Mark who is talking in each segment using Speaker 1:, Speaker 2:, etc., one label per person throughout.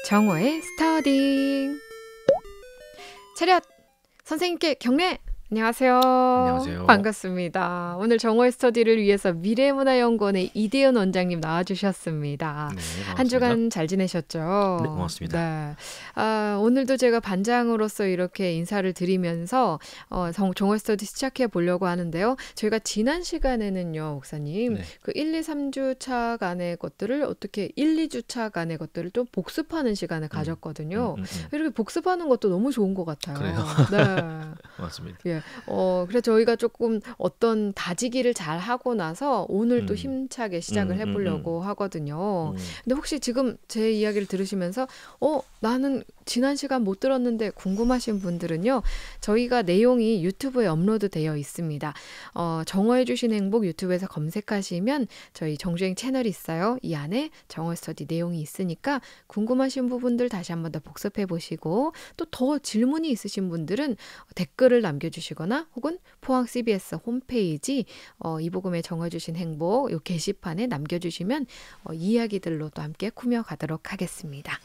Speaker 1: 정호의 스터딩. 차렷! 선생님께 경례! 안녕하세요.
Speaker 2: 안녕하세요.
Speaker 1: 반갑습니다. 오늘 정호의 스터디를 위해서 미래문화연구원의 이대현 원장님 나와주셨습니다.
Speaker 2: 네, 반갑습니다.
Speaker 1: 한 주간 잘 지내셨죠?
Speaker 2: 네, 고맙습니다.
Speaker 1: 네. 오늘도 제가 반장으로서 이렇게 인사를 드리면서 정호의 스터디 시작해 보려고 하는데요. 저희가 지난 시간에는요, 목사님,
Speaker 2: 네.
Speaker 1: 그 1, 2, 3주차 간의 것들을 어떻게 1, 2주차 간의 것들을 좀 복습하는 시간을 가졌거든요. 이렇게 복습하는 것도 너무 좋은 것 같아요.
Speaker 2: 그래요?
Speaker 1: 네.
Speaker 2: 맞습니다.
Speaker 1: 예. 그래서 저희가 조금 어떤 다지기를 잘 하고 나서 오늘 또
Speaker 2: 음.
Speaker 1: 힘차게 시작을 해보려고 하거든요.
Speaker 2: 음.
Speaker 1: 근데 혹시 지금 제 이야기를 들으시면서 나는 지난 시간 못 들었는데 궁금하신 분들은요. 저희가 내용이 유튜브에 업로드 되어 있습니다. 정호해 주신 행복 유튜브에서 검색하시면 저희 정주행 채널이 있어요. 이 안에 정호 스터디 내용이 있으니까 궁금하신 부분들 다시 한번 더 복습해 보시고 또 더 질문이 있으신 분들은 댓글을 남겨주시거나 혹은 포항 CBS 홈페이지 이복음에 정해 주신 행복 요 게시판에 남겨주시면 이야기들로 또 함께 꾸며가도록 하겠습니다.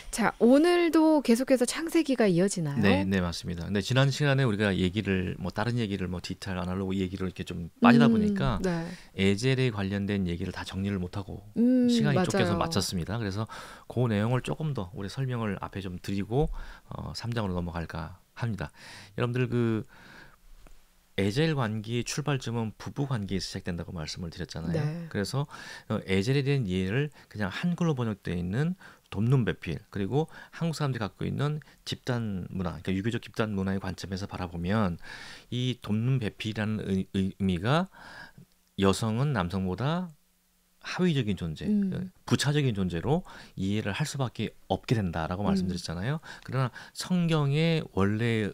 Speaker 1: 자, 오늘도 계속해서 창세기가 이어지나요?
Speaker 2: 네, 네, 맞습니다. 근데 지난 시간에 우리가 얘기를 다른 얘기를 디테일 안 하려고 얘기를 이렇게 좀 빠지다 보니까
Speaker 1: 네.
Speaker 2: 에젤에 관련된 얘기를 다 정리를 못 하고 시간이
Speaker 1: 맞아요.
Speaker 2: 쫓겨서 마쳤습니다. 그래서 그 내용을 조금 더 우리 설명을 앞에 좀 드리고 3장으로 넘어갈까 합니다. 여러분들 그 에젤 관계의 출발점은 부부 관계에서 시작된다고 말씀을 드렸잖아요.
Speaker 1: 네.
Speaker 2: 그래서 에젤에 대한 이해를 그냥 한글로 번역되어 있는 돕는 배필 그리고 한국 사람들이 갖고 있는 집단 문화, 그러니까 유교적 집단 문화의 관점에서 바라보면 이 돕는 배필이라는 의미가 여성은 남성보다 하위적인 존재, 부차적인 존재로 이해를 할 수밖에 없게 된다라고 말씀드렸잖아요. 그러나 성경의 원래의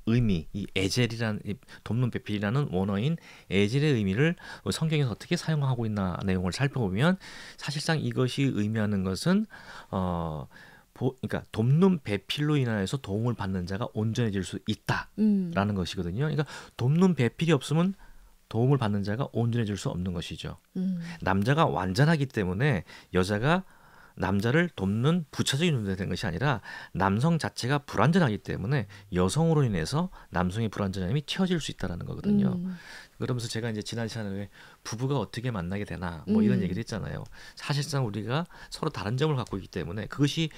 Speaker 2: 의미, 이 에젤이라는 이 돕는 배필이라는 원어인 에젤의 의미를 성경에서 어떻게 사용하고 있나 내용을 살펴보면 사실상 이것이 의미하는 것은 그러니까 돕는 배필로 인하여서 도움을 받는 자가 온전해질 수 있다라는 것이거든요. 그러니까 돕는 배필이 없으면 도움을 받는 자가 온전해질 수 없는 것이죠. 남자가 완전하기 때문에 여자가 남자를 돕는 부차적인 존재가 된 것이 아니라 남성 자체가 불완전하기 때문에 여성으로 인해서 남성의 불완전함이 채워질 수 있다는 거거든요. 그러면서 제가 이제 지난 시간에 부부가 어떻게 만나게 되나 이런 얘기를 했잖아요. 사실상 우리가 서로 다른 점을 갖고 있기 때문에 그것이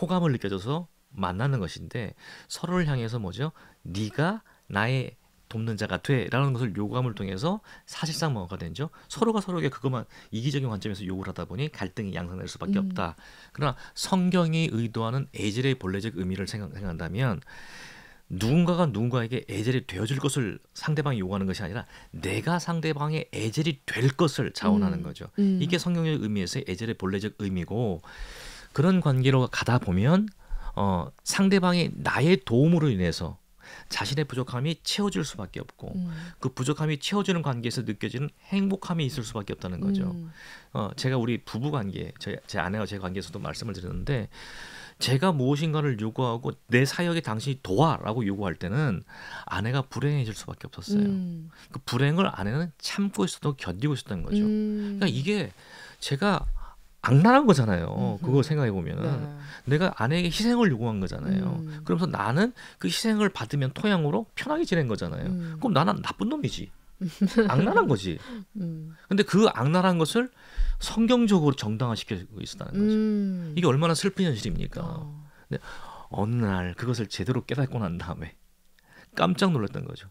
Speaker 2: 호감을 느껴져서 만나는 것인데 서로를 향해서 뭐죠? 네가 나의 돕는 자가 돼라는 것을 요구함을 통해서 사실상 뭐가 되죠? 서로가 서로에게 그것만 이기적인 관점에서 요구를 하다 보니 갈등이 양상될 수밖에 없다. 그러나 성경이 의도하는 에젤의 본래적 의미를 생각한다면 누군가가 누군가에게 에젤이 되어줄 것을 상대방이 요구하는 것이 아니라 내가 상대방의 에젤이 될 것을 자원하는 거죠. 이게 성경적 의미에서의 에젤의 본래적 의미고 그런 관계로 가다 보면 상대방이 나의 도움으로 인해서 자신의 부족함이 채워질 수밖에 없고 그 부족함이 채워지는 관계에서 느껴지는 행복함이 있을 수밖에 없다는 거죠. 제가 우리 부부 관계, 제 아내와 제 관계에서도 말씀을 드렸는데 제가 무엇인가를 요구하고 내 사역에 당신이 도와라고 요구할 때는 아내가 불행해질 수밖에 없었어요. 그 불행을 아내는 참고 있어도 견디고 있었던 거죠. 그러니까 이게 제가 악랄한 거잖아요. 그거 생각해 보면은 내가 아내에게 희생을 요구한 거잖아요. 그러면서 나는 그 희생을 받으면 토양으로 편하게 지낸 거잖아요. 그럼 나는 나쁜 놈이지. 악랄한 거지. 근데 그 악랄한 것을 성경적으로 정당화시키고 있었다는 거죠. 이게 얼마나 슬픈 현실입니까? 근데 어느 날 그것을 제대로 깨닫고 난 다음에 깜짝 놀랐던 거죠.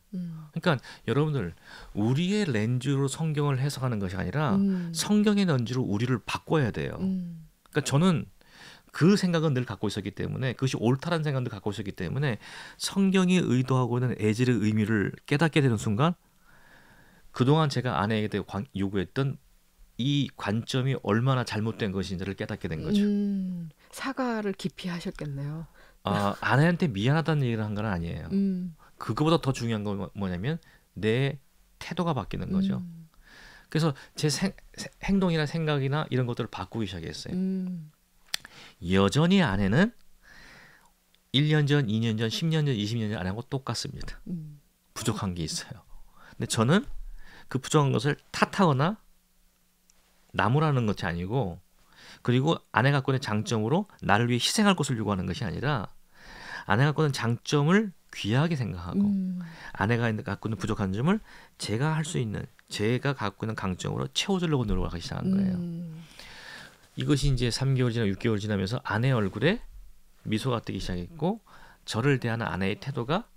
Speaker 2: 그러니까 여러분들 우리의 렌즈로 성경을 해석하는 것이 아니라 성경의 렌즈로 우리를 바꿔야 돼요. 그러니까 저는 그 생각은 늘 갖고 있었기 때문에 그것이 옳다는 생각도 갖고 있었기 때문에 성경이 의도하고 있는 에젤의 의미를 깨닫게 되는 순간 그동안 제가 아내에게 대해 요구했던 이 관점이 얼마나 잘못된 것인지를 깨닫게 된 거죠.
Speaker 1: 사과를 깊이 하셨겠네요.
Speaker 2: 아내한테 미안하다는 얘기를 한 건 아니에요. 그거보다 더 중요한 건 뭐냐면 내 태도가 바뀌는 거죠. 그래서 제 행동이나 생각이나 이런 것들을 바꾸기 시작했어요. 여전히 아내는 1년 전, 2년 전, 10년 전, 20년 전 아내하고 똑같습니다. 부족한 게 있어요. 근데 저는 그 부족한 것을 탓하거나 나무라는 것이 아니고 그리고 아내가 갖고 있는 장점으로 나를 위해 희생할 것을 요구하는 것이 아니라 아내가 갖고 있는 장점을 귀하게 생각하고 아내가 갖고 있는 부족한 점을 제가 할 수 있는 제가 갖고 있는 강점으로 채워주려고 노력하기 시작한 거예요. 이것이 이제 3개월 지나 6개월 지나면서 아내 얼굴에 미소가 뜨기 시작했고 저를 대하는 아내의 태도가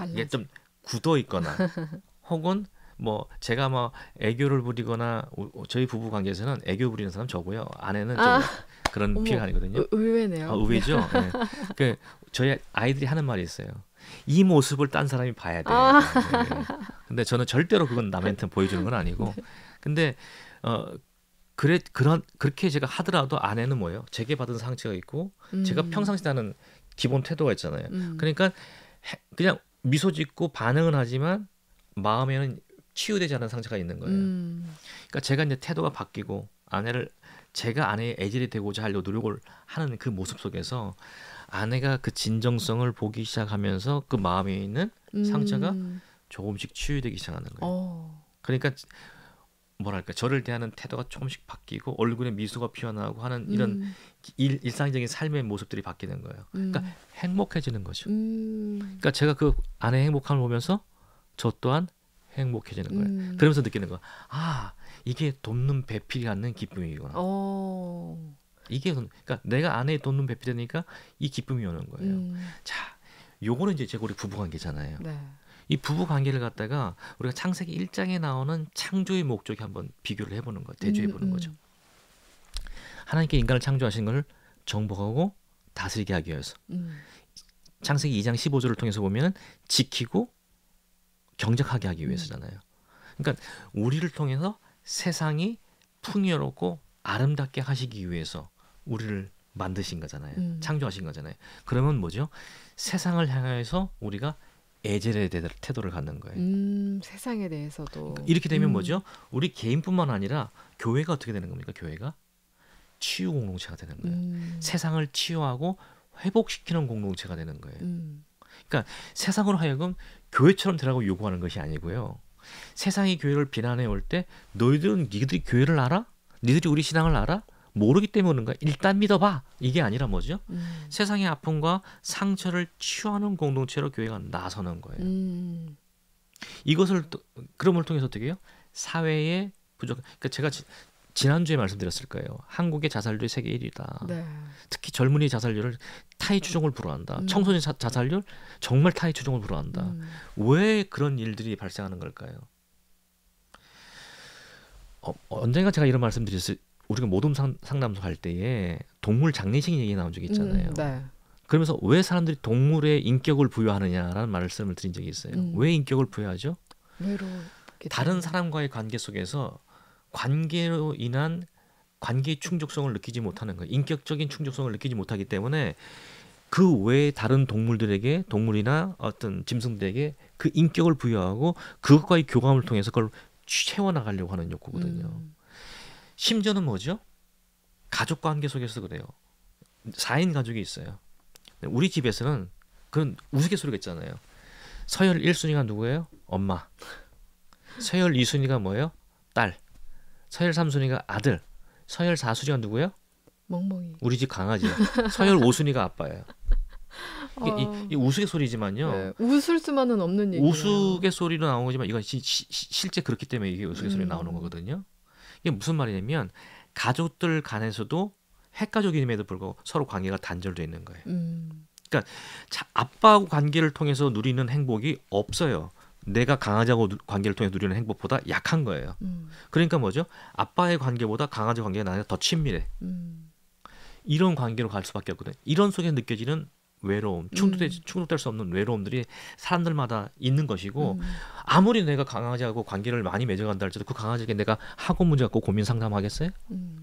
Speaker 2: 이게 좀 굳어 있거나 혹은 뭐 제가 뭐 애교를 부리거나 저희 부부 관계에서는 애교 부리는 사람 저고요. 아내는 좀 그런
Speaker 1: 어머,
Speaker 2: 피해가 아니거든요.
Speaker 1: 의외네요.
Speaker 2: 의외죠. 네. 그 저희 아이들이 하는 말이 있어요. 이 모습을 딴 사람이 봐야 돼. 네. 근데 저는 절대로 그건 남한테 보여주는 건 아니고. 근데 그렇게 제가 하더라도 아내는 뭐예요? 제게 받은 상처가 있고 제가 평상시 나는 기본 태도가 있잖아요. 그러니까 그냥 미소 짓고 반응은 하지만 마음에는 치유되지 않은 상처가 있는 거예요. 그러니까 제가 이제 태도가 바뀌고 제가 아내의 애질이 되고자 하려고 노력을 하는 그 모습 속에서 아내가 그 진정성을 보기 시작하면서 그 마음에 있는 상처가 조금씩 치유되기 시작하는 거예요. 그러니까 뭐랄까 저를 대하는 태도가 조금씩 바뀌고 얼굴에 미소가 피어나고 하는 이런 일상적인 삶의 모습들이 바뀌는 거예요. 그러니까 행복해지는 거죠. 그러니까 제가 그 아내의 행복함을 보면서 저 또한 행복해지는 거예요. 그러면서 느끼는 거. 이게 돕는 배필이 갖는 기쁨이구나. 이게 그러니까 내가 아내의 돕는 배필이 되니까 이 기쁨이 오는 거예요. 자, 요거는 이제 제가 우리 부부 관계잖아요.
Speaker 1: 네.
Speaker 2: 이 부부 관계를 갖다가 우리가 창세기 1장에 나오는 창조의 목적에 한번 비교를 해보는 거예요. 대조해 보는 거죠. 하나님께 인간을 창조하신 걸 정복하고 다스리게 하기 위해서. 창세기 2장 15절을 통해서 보면 지키고 경작하게 하기 위해서잖아요. 그러니까 우리를 통해서 세상이 풍요롭고 아름답게 하시기 위해서 우리를 만드신 거잖아요. 창조하신 거잖아요. 그러면 뭐죠? 세상을 향해서 우리가 애절의 태도를 갖는 거예요.
Speaker 1: 세상에 대해서도.
Speaker 2: 이렇게 되면 뭐죠? 우리 개인뿐만 아니라 교회가 어떻게 되는 겁니까? 교회가 치유 공동체가 되는 거예요. 세상을 치유하고 회복시키는 공동체가 되는 거예요. 그러니까 세상으로 하여금 교회처럼 되라고 요구하는 것이 아니고요. 세상이 교회를 비난해 올 때 니들이 교회를 알아? 니들이 우리 신앙을 알아? 모르기 때문에 그런 거야. 일단 믿어봐. 이게 아니라 뭐죠? 세상의 아픔과 상처를 치유하는 공동체로 교회가 나서는 거예요. 이것을 그럼을 통해서 어떻게 해요? 사회의 부족. 그러니까 제가 지난주에 말씀드렸을 거예요. 한국의 자살률이 세계 1위다.
Speaker 1: 네.
Speaker 2: 특히 젊은이 자살률을 타의 추종을 불허한다. 청소년 자살률 정말 타의 추종을 불허한다. 왜 그런 일들이 발생하는 걸까요? 언젠가 제가 이런 말씀드렸어요. 우리가 모둠 상담소 할 때에 동물 장례식 얘기 나온 적이 있잖아요.
Speaker 1: 네.
Speaker 2: 그러면서 왜 사람들이 동물의 인격을 부여하느냐라는 말씀을 드린 적이 있어요. 왜 인격을 부여하죠? 다른 사람과의 관계 속에서 관계로 인한 관계의 충족성을 느끼지 못하는 거예요. 인격적인 충족성을 느끼지 못하기 때문에 그 외에 다른 동물이나 어떤 짐승들에게 그 인격을 부여하고 그것과의 교감을 통해서 그걸 채워나가려고 하는 욕구거든요. 심지어는 뭐죠? 가족 관계 속에서 그래요. 4인 가족이 있어요. 우리 집에서는 그런 우스갯소리가 있잖아요. 서열 1순위가 누구예요? 엄마. 서열 2순위가 뭐예요? 딸. 서열 3순위가 아들. 서열 4순위가 누구예요?
Speaker 1: 멍멍이.
Speaker 2: 우리 집 강아지. 서열 5순위가 아빠예요. 이 우스갯소리지만요.
Speaker 1: 네, 웃을 수만은 없는 얘기예요.
Speaker 2: 우스갯소리로 나온 거지만 이건 실제 그렇기 때문에 이게 우스갯소리 나오는 거거든요. 이게 무슨 말이냐면 가족들 간에서도 핵가족임에도 불구하고 서로 관계가 단절되어 있는 거예요. 그러니까 아빠하고 관계를 통해서 누리는 행복이 없어요. 내가 강아지하고 관계를 통해 누리는 행복보다 약한 거예요. 그러니까 뭐죠? 아빠의 관계보다 강아지 관계가 나한테 더 친밀해. 이런 관계로 갈 수밖에 없거든요. 이런 속에 느껴지는 외로움, 충족될 수 없는 외로움들이 사람들마다 있는 것이고 아무리 내가 강아지하고 관계를 많이 맺어간다 할지라도 그 강아지에게 내가 학업 문제 갖고 고민 상담하겠어요?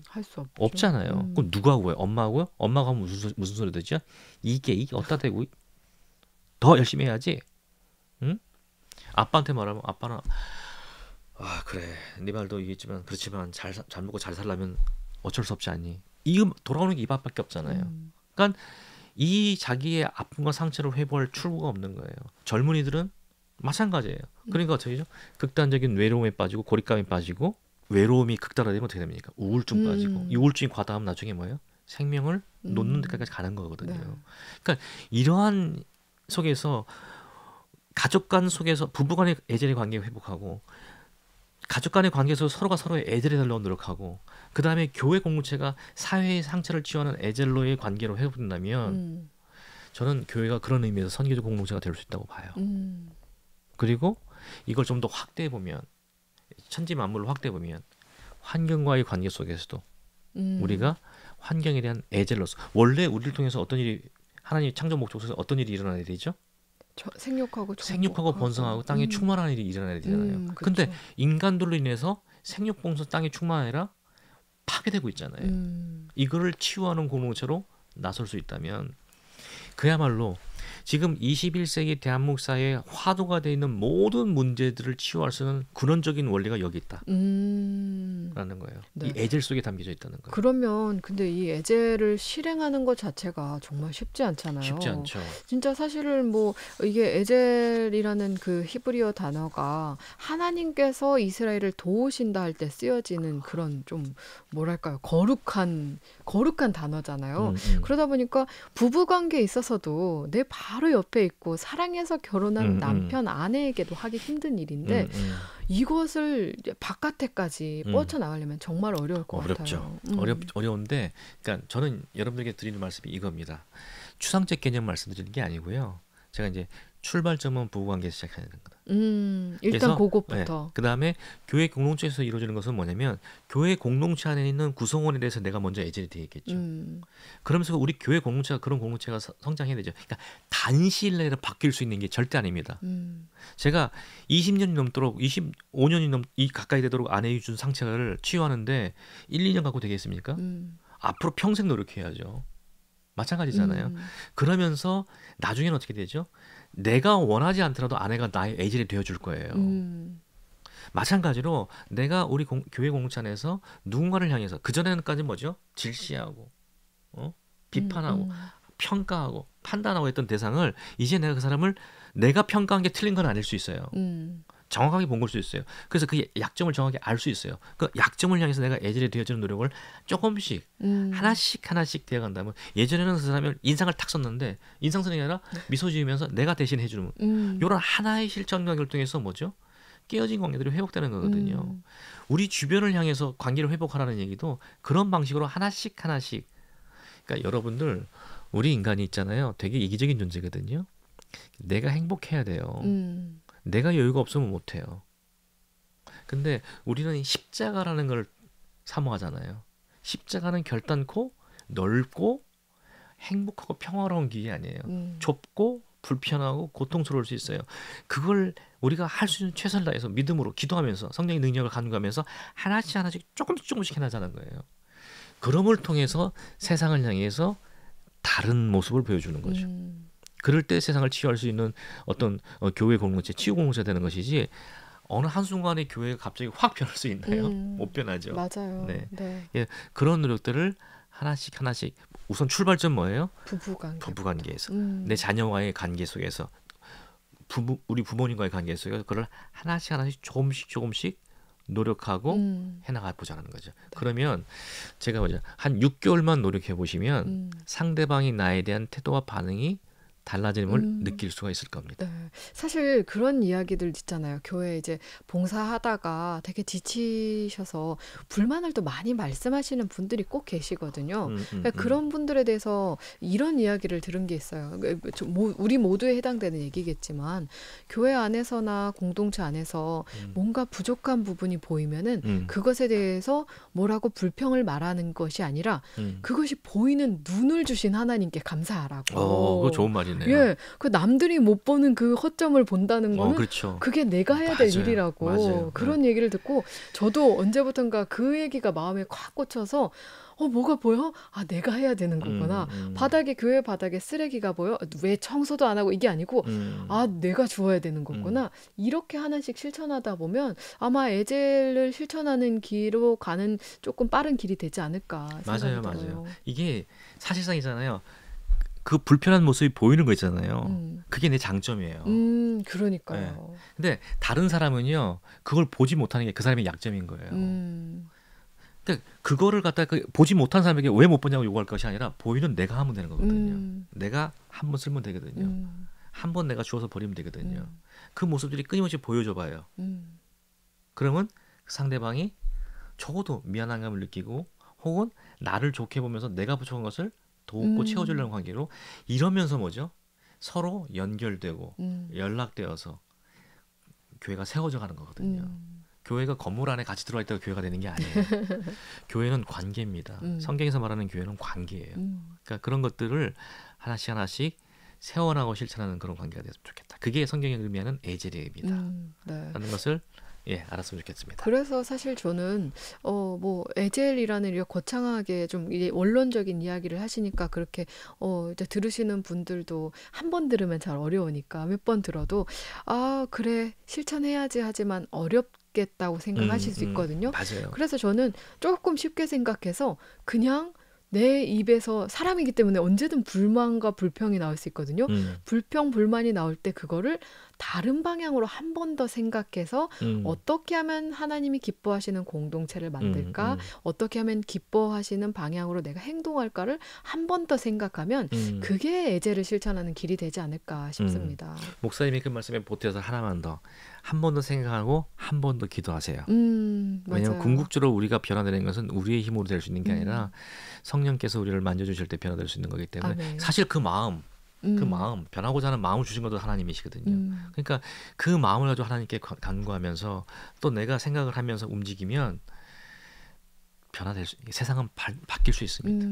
Speaker 1: 할 수 없죠.
Speaker 2: 없잖아요. 그럼 누가 하고 해요? 엄마하고요? 엄마가 하면 무슨 소리 듣죠? 이게 어디다 대고 더 열심히 해야지. 응? 아빠한테 말하면 아빠는 그래 네 말도 이겠지만 그렇지만 잘 먹고 잘 살려면 어쩔 수 없지 않니? 이거 돌아오는 게 이 밥밖에 없잖아요. 그러니까 이 자기의 아픔과 상처를 회복할 출구가 없는 거예요. 젊은이들은 마찬가지예요. 그러니까 어떻게 죠 극단적인 외로움에 빠지고 고립감에 빠지고 외로움이 극단화되면 어떻게 됩니까? 우울증 빠지고 이
Speaker 1: 음,
Speaker 2: 우울증이 과다하면 나중에 뭐예요? 생명을 놓는
Speaker 1: 음,
Speaker 2: 데까지 가는 거거든요.
Speaker 1: 네,
Speaker 2: 그러니까 이러한 속에서 가족 간 속에서 부부 간의 애절의 관계 회복하고 가족 간의 관계에서 서로가 서로의 애절해 달라고 노력하고 그 다음에 교회 공동체가 사회의 상처를 치유하는 애절로의 관계로 회복된다면
Speaker 1: 음,
Speaker 2: 저는 교회가 그런 의미에서 선교적 공동체가 될 수 있다고 봐요.
Speaker 1: 음,
Speaker 2: 그리고 이걸 좀 더 확대해 보면 천지 만물로 확대해 보면 환경과의 관계 속에서도
Speaker 1: 음.
Speaker 2: 우리가 환경에 대한 애절로서 원래 우리를 통해서 어떤 일이 하나님의 창조 목적에서 어떤 일이 일어나야 되죠?
Speaker 1: 생육하고
Speaker 2: 생육하고
Speaker 1: 정복하고,
Speaker 2: 번성하고 땅에 충만하는 일이 일어나야 되잖아요. 근데
Speaker 1: 그렇죠.
Speaker 2: 인간들로 인해서 생육 번성 땅에 충만이 아니라 파괴되고 있잖아요.
Speaker 1: 음,
Speaker 2: 이거를 치유하는 공동체로 나설 수 있다면 그야말로 지금 21세기 대한민국 사회에 화두가 되어 있는 모든 문제들을 치유할 수 있는 근원적인 원리가 여기 있다라는
Speaker 1: 음,
Speaker 2: 거예요. 이
Speaker 1: 네.
Speaker 2: 애절 속에 담겨져 있다는 거예요.
Speaker 1: 그러면 근데 이 애제를 실행하는 것 자체가 정말 쉽지
Speaker 2: 쉽지
Speaker 1: 않잖아요.
Speaker 2: 않죠.
Speaker 1: 진짜 사실은 뭐 이게 에젤이라는 그 히브리어 단어가 하나님께서 이스라엘을 도우신다 할 때 쓰여지는 그런 좀 뭐랄까요? 거룩한 단어잖아요.
Speaker 2: 음, 음,
Speaker 1: 그러다 보니까 부부 관계에 있어서도 내 바로 옆에 있고 사랑해서 결혼한
Speaker 2: 음,
Speaker 1: 남편 아내에게도 하기 힘든 일인데
Speaker 2: 음, 음,
Speaker 1: 이것을 이제 바깥에까지
Speaker 2: 음.
Speaker 1: 뻗쳐나가려면 정말 어려울 것
Speaker 2: 어렵죠.
Speaker 1: 같아요.
Speaker 2: 어려운데, 그러니까 저는 여러분들에게 드리는 말씀이 이겁니다. 추상적 개념 말씀드리는 게 아니고요. 제가 이제 출발점은 부부관계에서 시작해야 되는 거다.
Speaker 1: 일단
Speaker 2: 그래서
Speaker 1: 그것부터.
Speaker 2: 그 다음에 교회 공동체에서 이루어지는 것은 뭐냐면 교회 공동체 안에 있는 구성원에 대해서 내가 먼저 애절이 되겠죠.
Speaker 1: 음,
Speaker 2: 그러면서 우리 교회 공동체가 그런 공동체가 성장해야 되죠. 그러니까 단시일 내에 바뀔 수 있는 게 절대 아닙니다.
Speaker 1: 음,
Speaker 2: 제가 20년이 넘도록 25년이 이 가까이 되도록 아내에 준 상처를 치유하는데 1, 2년 갖고 되겠습니까?
Speaker 1: 음,
Speaker 2: 앞으로 평생 노력해야죠. 마찬가지잖아요.
Speaker 1: 음,
Speaker 2: 그러면서 나중에는 어떻게 되죠? 내가 원하지 않더라도 아내가 나의 애질이 되어줄 거예요.
Speaker 1: 음,
Speaker 2: 마찬가지로 내가 우리 교회 공동체 안에서 누군가를 향해서 그전에는까지 뭐죠? 질시하고 어? 비판하고
Speaker 1: 음,
Speaker 2: 평가하고 판단하고 했던 대상을 이제 내가 그 사람을 내가 평가한 게 틀린 건 아닐 수 있어요.
Speaker 1: 음,
Speaker 2: 정확하게 본 걸 수 있어요. 그래서 그 약점을 정확히 알 수 있어요. 그 약점을 향해서 내가 애절이 되어주는 노력을 조금씩
Speaker 1: 음,
Speaker 2: 하나씩 되어간다면 예전에는 그 사람을 인상을 탁 썼는데 인상 쓰는 게 아니라 미소 지으면서 내가 대신 해주는
Speaker 1: 음,
Speaker 2: 이런 하나의 실천과 결정에서 뭐죠? 깨어진 관계들이 회복되는 거거든요.
Speaker 1: 음,
Speaker 2: 우리 주변을 향해서 관계를 회복하라는 얘기도 그런 방식으로 하나씩 그러니까 여러분들 우리 인간이 있잖아요. 되게 이기적인 존재거든요. 내가 행복해야 돼요.
Speaker 1: 음,
Speaker 2: 내가 여유가 없으면 못해요. 근데 우리는 십자가라는 걸 사모하잖아요. 십자가는 결단코 넓고 행복하고 평화로운 길이 아니에요.
Speaker 1: 음,
Speaker 2: 좁고 불편하고 고통스러울 수 있어요. 그걸 우리가 할 수 있는 최선을 다해서 믿음으로 기도하면서 성령의 능력을 간구하면서 하나씩 조금씩 해나자는 거예요. 그럼을 통해서 세상을 향해서 다른 모습을 보여주는 거죠.
Speaker 1: 음,
Speaker 2: 그럴 때 세상을 치유할 수 있는 어떤 교회 공동체, 치유 공동체가 되는 것이지 어느 한순간에 교회가 갑자기 확 변할 수 있나요? 못 변하죠.
Speaker 1: 맞아요.
Speaker 2: 네.
Speaker 1: 네.
Speaker 2: 예, 그런 노력들을 하나씩 우선 출발점 뭐예요?
Speaker 1: 부부
Speaker 2: 부부
Speaker 1: 관계부터.
Speaker 2: 관계에서 내 자녀와의 관계 속에서 우리 부모님과의 관계 속에서 그걸 하나씩 조금씩 노력하고 해나가 보자는 거죠.
Speaker 1: 네.
Speaker 2: 그러면 제가 뭐죠? 한 6개월만 노력해 보시면 상대방이 나에 대한 태도와 반응이 달라짐을
Speaker 1: 음.
Speaker 2: 느낄 수가 있을 겁니다.
Speaker 1: 네. 사실 그런 이야기들 있잖아요. 교회 이제 봉사하다가 되게 지치셔서 불만을 또 많이 말씀하시는 분들이 꼭 계시거든요. 그러니까 그런 분들에 대해서 이런 이야기를 들은 게 있어요. 우리 모두에 해당되는 얘기겠지만 교회 안에서나 공동체 안에서 뭔가 부족한 부분이 보이면은 그것에 대해서 뭐라고 불평을 말하는 것이 아니라 그것이 보이는 눈을 주신 하나님께 감사하라고.
Speaker 2: 그거 좋은 말이네요.
Speaker 1: 예, 그 남들이 못 보는 그 허점을 본다는 거는
Speaker 2: 그렇죠.
Speaker 1: 그게 내가 해야 될
Speaker 2: 맞아요.
Speaker 1: 일이라고.
Speaker 2: 맞아요.
Speaker 1: 그런 얘기를 듣고 저도 언제부턴가 그 얘기가 마음에 콱 꽂혀서 뭐가 보여? 아, 내가 해야 되는 거구나. 교회 바닥에 쓰레기가 보여? 왜 청소도 안 하고 이게 아니고 아, 내가 주워야 되는 거구나. 이렇게 하나씩 실천하다 보면 아마 에젤을 실천하는 길로 가는 조금 빠른 길이 되지 않을까 생각이
Speaker 2: 맞아요.
Speaker 1: 들어요.
Speaker 2: 이게 사실상이잖아요. 그 불편한 모습이 보이는 거 있잖아요.
Speaker 1: 음.
Speaker 2: 그게 내 장점이에요.
Speaker 1: 그러니까요.
Speaker 2: 근데 다른 사람은요, 그걸 보지 못하는 게 그 사람의 약점인 거예요. 그러니까 그거를 갖다 보지 못한 사람에게 왜 못 보냐고 요구할 것이 아니라 보이는 내가 하면 되는 거거든요. 내가 한 번 쓰면 되거든요. 한 번 내가 주워서 버리면 되거든요. 그 모습들이 끊임없이 보여줘 봐요. 그러면 상대방이 적어도 미안함을 느끼고 혹은 나를 좋게 보면서 내가 부족한 것을 돕고 채워주려는 관계로 이러면서 뭐죠? 서로 연결되고 연락되어서 교회가 세워져 가는 거거든요. 교회가 건물 안에 같이 들어와 있다가 교회가 되는 게 아니에요. 교회는 관계입니다. 성경에서 말하는 교회는 관계예요. 그러니까 그런 것들을 하나씩 하나씩 세워나가고 실천하는 그런 관계가 됐으면 좋겠다. 그게 성경의 의미하는 에젤의 의미다.
Speaker 1: 네.
Speaker 2: 라는 것을 알았으면 좋겠습니다.
Speaker 1: 그래서 사실 저는 뭐 에젤이라는 이렇게 거창하게 좀 이게 원론적인 이야기를 하시니까 그렇게 이제 들으시는 분들도 한 번 들으면 잘 어려우니까 몇 번 들어도 아 그래 실천해야지 하지만 어렵겠다고 생각하실 수 있거든요.
Speaker 2: 맞아요.
Speaker 1: 그래서 저는 조금 쉽게 생각해서 그냥 내 입에서 사람이기 때문에 언제든 불만과 불평이 나올 수 있거든요. 불평, 불만이 나올 때 그거를 다른 방향으로 한 번 더 생각해서 어떻게 하면 하나님이 기뻐하시는 공동체를 만들까? 어떻게 하면 기뻐하시는 방향으로 내가 행동할까를 한 번 더 생각하면 그게 에젤을 실천하는 길이 되지 않을까 싶습니다.
Speaker 2: 목사님이 그 말씀에 보태서 하나만 더 한 번 더 생각하고 한 번 더 기도하세요. 왜냐하면
Speaker 1: 맞아요.
Speaker 2: 궁극적으로 우리가 변화되는 것은 우리의 힘으로 될 수 있는 게 아니라 성령께서 우리를 만져주실 때 변화될 수 있는 거기 때문에
Speaker 1: 아멘.
Speaker 2: 사실 그 마음 변하고자 하는 마음을 주신 것도 하나님이시거든요. 그러니까 그 마음을 가지고 하나님께 간구하면서 또 내가 생각을 하면서 움직이면 세상은 바뀔 수 있습니다.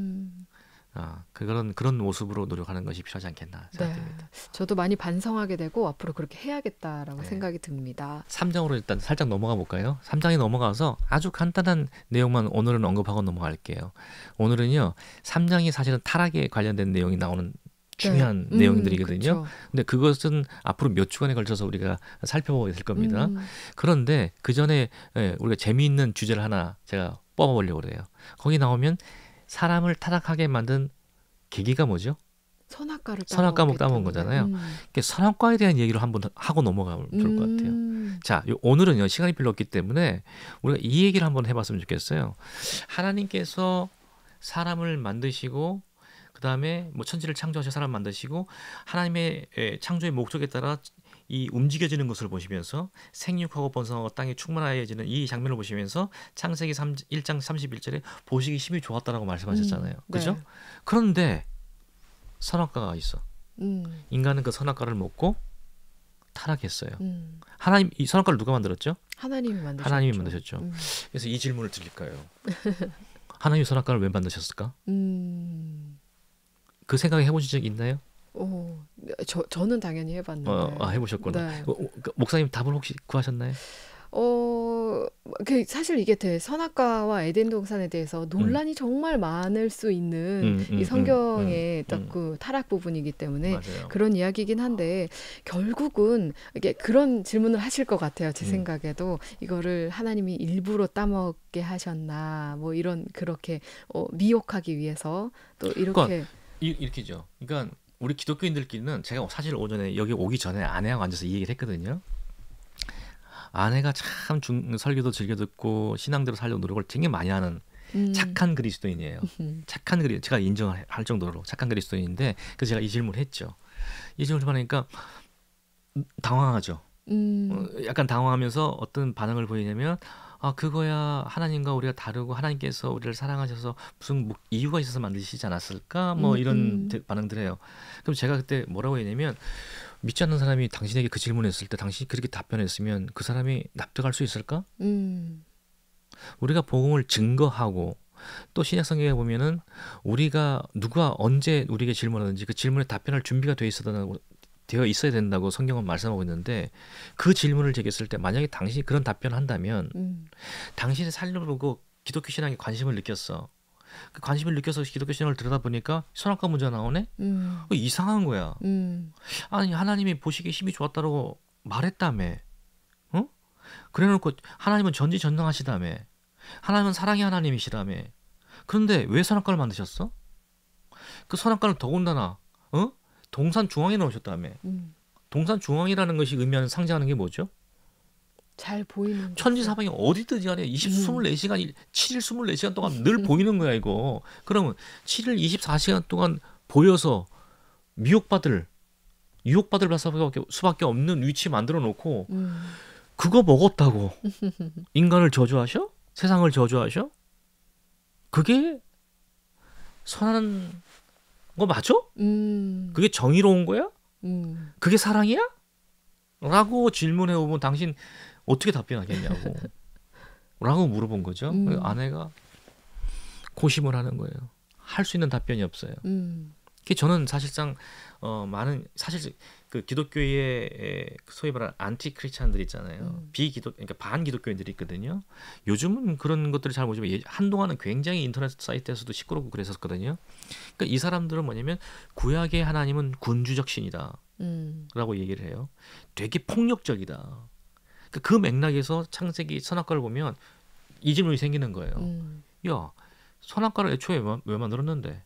Speaker 2: 그런 모습으로 노력하는 것이 필요하지 않겠나 생각됩니다.
Speaker 1: 저도 많이 반성하게 되고 앞으로 그렇게 해야겠다라고 생각이 듭니다.
Speaker 2: 3장으로 일단 살짝 넘어가 볼까요? 3장에 넘어가서 아주 간단한 내용만 오늘은 언급하고 넘어갈게요. 오늘은요. 3장이 사실은 타락에 관련된 내용이 나오는 중요한 내용들이거든요. 근데 그것은 앞으로 몇 주간에 걸쳐서 우리가 살펴보게 될 겁니다. 그런데 그 전에 우리가 재미있는 주제를 하나 제가 뽑아보려고 그래요. 거기 나오면 사람을 타락하게 만든 계기가 뭐죠?
Speaker 1: 선악과를
Speaker 2: 따먹은 거잖아요. 그러니까 선악과에 대한 얘기를 한번 하고 넘어가면 좋을 것 같아요. 자, 오늘은요 시간이 별로 없기 때문에 우리가 이 얘기를 한번 해봤으면 좋겠어요. 하나님께서 사람을 만드시고 그 다음에 뭐 천지를 창조하셔 사람 만드시고 하나님의 창조의 목적에 따라 이 움직여지는 것을 보시면서 생육하고 번성하고 땅에 충만하여지는 이 장면을 보시면서 창세기 1장 31절에 보시기 심히 좋았다라고 말씀하셨잖아요. 그죠?
Speaker 1: 네.
Speaker 2: 그런데 선악과가 있어. 인간은 그 선악과를 먹고 타락했어요. 하나님 이 선악과를 누가 만들었죠?
Speaker 1: 하나님이
Speaker 2: 만드셨죠. 그래서 이 질문을 드릴까요? 하나님이 선악과를 왜 만드셨을까? 그 생각 해보신 적 있나요?
Speaker 1: 저는 당연히 해봤는데.
Speaker 2: 해보셨구나.
Speaker 1: 네.
Speaker 2: 목사님 답을 혹시 구하셨나요?
Speaker 1: 사실 이게 선악과와 에덴 동산에 대해서 논란이 정말 많을 수 있는 이 성경의 딱 그 타락 부분이기 때문에
Speaker 2: 맞아요.
Speaker 1: 그런 이야기이긴 한데 결국은 이게 그런 질문을 하실 것 같아요. 제 생각에도 이거를 하나님이 일부러 따먹게 하셨나 뭐 이런 그렇게 미혹하기 위해서 또 이렇게
Speaker 2: 이렇게죠. 그러니까 우리 기독교인들끼리는 제가 사실 오전에 여기 오기 전에 아내하고 앉아서 이 얘기를 했거든요. 아내가 참 설교도 즐겨 듣고 신앙대로 살려고 노력을 되게 많이 하는 착한 그리스도인이에요. 착한 그리스도 제가 인정할 정도로 착한 그리스도인인데 그래서 제가 이 질문을 했죠. 이 질문을 하니까 당황하죠. 약간 당황하면서 어떤 반응을 보이냐면 그거야 하나님과 우리가 다르고 하나님께서 우리를 사랑하셔서 무슨 이유가 있어서 만드시지 않았을까? 뭐 이런 반응들 해요. 그럼 제가 그때 뭐라고 했냐면 믿지 않는 사람이 당신에게 그 질문을 했을 때 당신이 그렇게 답변했으면 그 사람이 납득할 수 있을까? 우리가 복음을 증거하고 또 신약 성경에 보면은 우리가 누가 언제 우리에게 질문하든지 그 질문에 답변할 준비가 되어 있어야 된다고 성경은 말씀하고 있는데 그 질문을 제기했을 때 만약에 당신이 그런 답변을 한다면 당신의 삶으로 기독교 신앙에 관심을 느꼈어. 그 관심을 느껴서 기독교 신앙을 들여다보니까 선악과 문제가 나오네? 이상한 거야. 아니 하나님이 보시기에 힘이 좋았다고 말했다며. 그래놓고 하나님은 전지전능하시다며. 하나님은 사랑의 하나님이시다며. 그런데 왜 선악과를 만드셨어? 그 선악과는 더군다나 어? 동산 중앙에 놓으셨다며. 동산 중앙이라는 것이 의미하는 상징하는 게 뭐죠?
Speaker 1: 잘 보이는
Speaker 2: 천지사방이 어디든지 간에 24시간 7일 24시간 동안 늘 보이는 거야 이거. 그러면 7일 24시간 동안 보여서 유혹받을 수밖에 없는 위치 만들어 놓고 그거 먹었다고 인간을 저주하셔? 세상을 저주하셔? 그게 선한 거 맞아? 그게 정의로운 거야? 그게 사랑이야? 라고 질문해 오면 당신 어떻게 답변하겠냐고 라고 물어본 거죠. 아내가 고심을 하는 거예요. 할 수 있는 답변이 없어요. 그게 저는 사실상 많은 사실 그 기독교의 소위 말하는 안티 크리스찬들 있잖아요. 그러니까 반기독교인들이 있거든요. 요즘은 그런 것들을 잘 모르지만 한동안은 굉장히 인터넷 사이트에서도 시끄럽고 그랬었거든요. 그러니까 이 사람들은 뭐냐면 구약의 하나님은 군주적 신이다 라고 얘기를 해요. 되게 폭력적이다. 그러니까 그 맥락에서 창세기 선악과를 보면 이 질문이 생기는 거예요. 야, 선악과를 애초에 왜 만들었는데?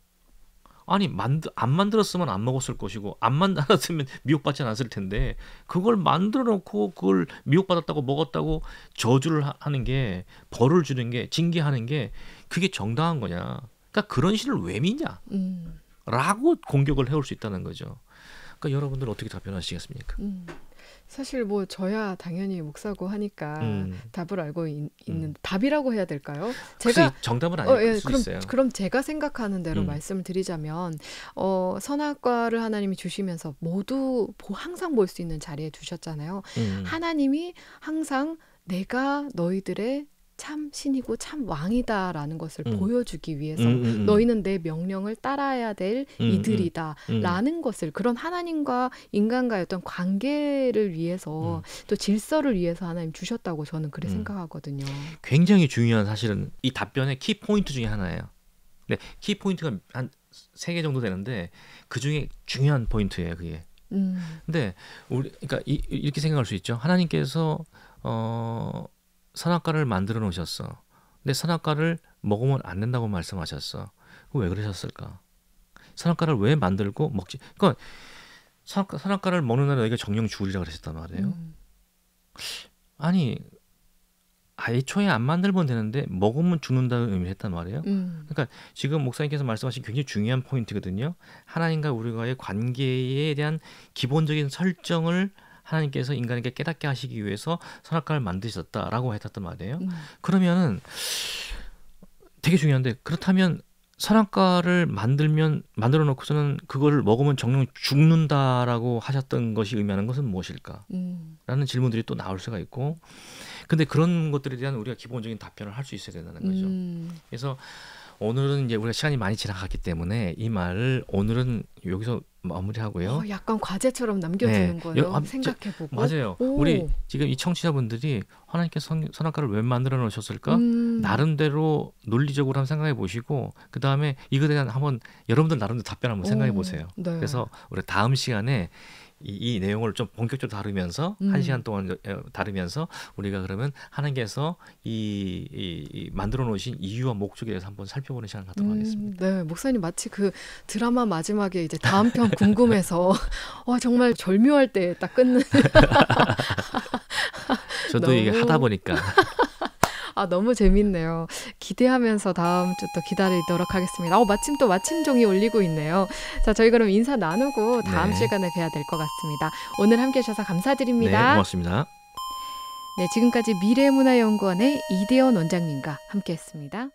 Speaker 2: 아니 안 만들었으면 안 먹었을 것이고 안 만들었으면 미혹받지 않았을 텐데 그걸 만들어 놓고 그걸 미혹받았다고 먹었다고 저주를 하는 게 벌을 주는 게 징계하는 게 그게 정당한 거냐. 그러니까 그런 신을 왜 믿냐 라고 공격을 해올 수 있다는 거죠. 그러니까 여러분들 어떻게 답변하시겠습니까?
Speaker 1: 사실 뭐 저야 당연히 목사고 하니까 답을 알고 있는 답이라고 해야 될까요? 제가
Speaker 2: 정답은 아닐 수 있어요.
Speaker 1: 그럼 제가 생각하는 대로 말씀을 드리자면 선악과를 하나님이 주시면서 모두 항상 볼 수 있는 자리에 두셨잖아요. 하나님이 항상 내가 너희들의 참 신이고 참 왕이다라는 것을 보여주기 위해서 너희는 내 명령을 따라야 될 이들이다 라는 것을 그런 하나님과 인간과의 어떤 관계를 위해서 또 질서를 위해서 하나님 주셨다고 저는 그렇게 생각하거든요.
Speaker 2: 굉장히 중요한 사실은 이 답변의 키 포인트 중에 하나예요. 네, 키 포인트가 한 3개 정도 되는데 그중에 중요한 포인트예요 그게. 근데 우리 그러니까 이렇게 생각할 수 있죠. 하나님께서 선악과를 만들어 놓으셨어. 근데 선악과를 먹으면 안 된다고 말씀하셨어. 왜 그러셨을까? 선악과를 왜 만들고 먹지? 그러니까 선악과를 먹는 날에 너희가 정령 죽으리라 그러셨단 말이에요. 아니 애초에 안 만들면 되는데 먹으면 죽는다는 의미를 했단 말이에요. 그러니까 지금 목사님께서 말씀하신 굉장히 중요한 포인트거든요. 하나님과 우리와의 관계에 대한 기본적인 설정을 하나님께서 인간에게 깨닫게 하시기 위해서 선악과를 만드셨다라고 했단 말이에요. 그러면은 되게 중요한데 그렇다면 선악과를 만들어 놓고서는 그걸 먹으면 정령 죽는다라고 하셨던 것이 의미하는 것은 무엇일까? 라는 질문들이 또 나올 수가 있고 근데 그런 것들에 대한 우리가 기본적인 답변을 할 수 있어야 된다는 거죠. 그래서 오늘은 이제 우리가 시간이 많이 지나갔기 때문에 이 말을 오늘은 여기서 마무리하고요.
Speaker 1: 약간 과제처럼 남겨두는 거예요. 생각해보고.
Speaker 2: 맞아요. 우리 지금 이 청취자분들이 하나님께서 선악과를 왜 만들어 놓으셨을까? 나름대로 논리적으로 한번 생각해 보시고 그 다음에 이거에 대한 한번 여러분들 나름대로 답변 한번 생각해 보세요.
Speaker 1: 네.
Speaker 2: 그래서 우리 다음 시간에 이 내용을 좀 본격적으로 다루면서 1시간 동안 다루면서 우리가 그러면 하나님께서 이 만들어 놓으신 이유와 목적에 대해서 한번 살펴보는 시간을 갖도록 하겠습니다.
Speaker 1: 네, 목사님 마치 그 드라마 마지막에 이제 다음 편 궁금해서 정말 절묘할 때 딱 끊는.
Speaker 2: 저도 이게 하다 보니까.
Speaker 1: 너무 재밌네요. 기대하면서 다음 주 또 기다리도록 하겠습니다. 마침 또 마침종이 울리고 있네요. 자, 저희 그럼 인사 나누고 다음 시간에 뵈야 될 것 같습니다. 오늘 함께 해주셔서 감사드립니다.
Speaker 2: 네, 고맙습니다.
Speaker 1: 네, 지금까지 미래문화연구원의 이대원 원장님과 함께했습니다.